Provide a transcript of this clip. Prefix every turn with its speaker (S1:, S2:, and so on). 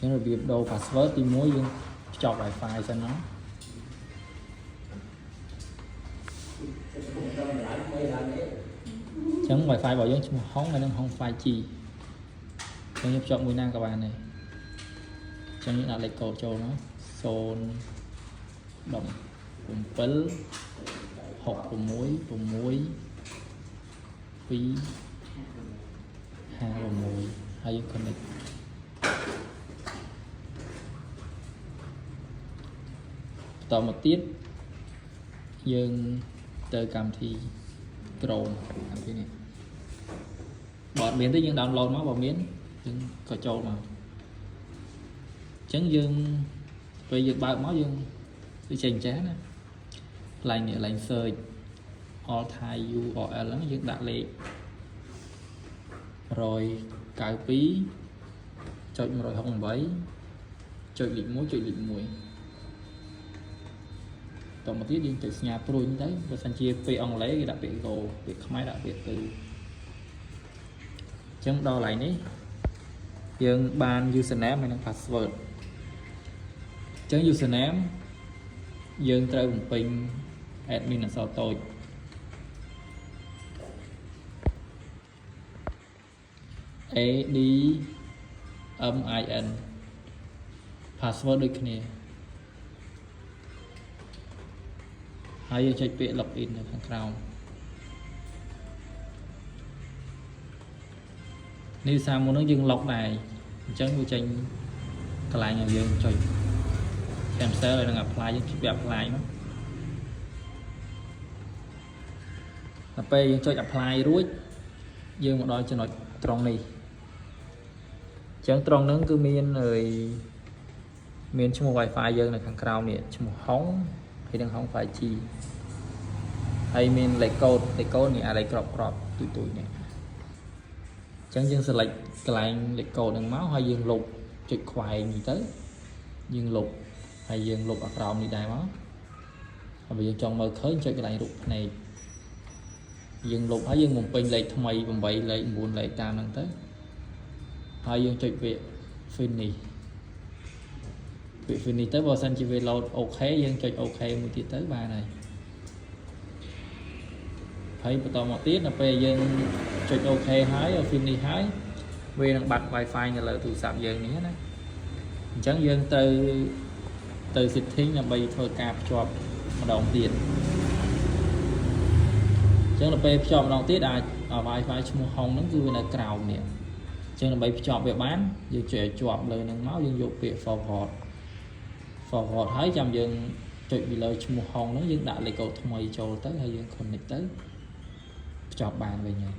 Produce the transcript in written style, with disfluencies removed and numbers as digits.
S1: chứ rồi việc đồ password thì mỗi dương chọc wifi cho nó chẳng wifi bảo dân chung hóng là không phải chi chẳng nhập chọn mùi năng các bạn này chẳng những là lấy cầu cho nó xôn đồng cùng pấn hộp cùng muối phí hai cùng muối hay con nàyต่อmột tiết dương từ cảm thi Chrome làm cái này bọn miếng tới dương download nó vào miếng dương có trâu mà chấn dương về dương bao máu dương đi chành chán lành này lành sơi all thai u or lắm dương đặt lệ rồi cài phí cho rồi không bấy chơi lịm muốiต่อมาที่ดินจะสัญญาปรุยđấy vàสัญchia về ông lấy cái đặc biệt gồ việc máy đặc biệt từ chân đo lại ní dương ban username hay là password chân username dương tới vùng pin admin là sao tôi admin password được này hay chạy bị login ởខាងក្រោមនេះសារមួយនឹងយើង log ដែរអញ្ចឹងវាចេញកន្លែងឲ្យយើងចុច cancel ហើយនឹង apply យើងជិះ apply មកដល់ពេលយើងចុច apply រួចយើងមកដល់ចំណុចត្រង់នេះអញ្ចឹងត្រង់ហ្នឹងគឺមានឈ្មោះ wifi យើងនៅខាងក្រោមនេះឈ្មោះហុងហើយនឹងហុង 5G ហើយមានលេខកូដនេះអាលេខក្របទូចនេះអញ្ចឹងយើង select កន្លែងលេខកូដហ្នឹងមកហើយយើងលុបចុចខ្វែងនេះទៅយើងលុបហើយយើងលុបអាក្រោមនេះដែរមកហើយយើងចង់មើលឃើញចុចកន្លែងរូបភ្នែកយើងលុបហើយយើងបំពេញលេខថ្មី8លេខ9លេខតាមហ្នឹងទៅហើយយើងចុចវា finish វា finish ទៅបើសិនជាវា load OK យើងចុច OK មួយទៀតទៅបានហើយបន្តមកទៀតដល់ពេលយើងចុច OK ហើយ finish ហើយវានឹងបាត់ Wi-Fi នៅលើទូរស័ព្ទយើងនេះណាអញ្ចឹងយើងទៅ setting ដើម្បីធ្វើការភ្ជាប់ម្ដងទៀតអញ្ចឹងដល់ពេលភ្ជាប់ម្ដងទៀតអាច Wi-Fi ឈ្មោះហុងហ្នឹងគឺវានៅក្រោមនេះអញ្ចឹងដើម្បីភ្ជាប់វាបានយើងចុចឲ្យជាប់លើហ្នឹងមកយើងយកពាក្យ forward ហើយចាំយើងចុចពីលើឈ្មោះហុងហ្នឹងយើងដាក់លេខកូដថ្មីចូលទៅហើយយើង connect ទៅភ្ជាប់បានវិញហើយ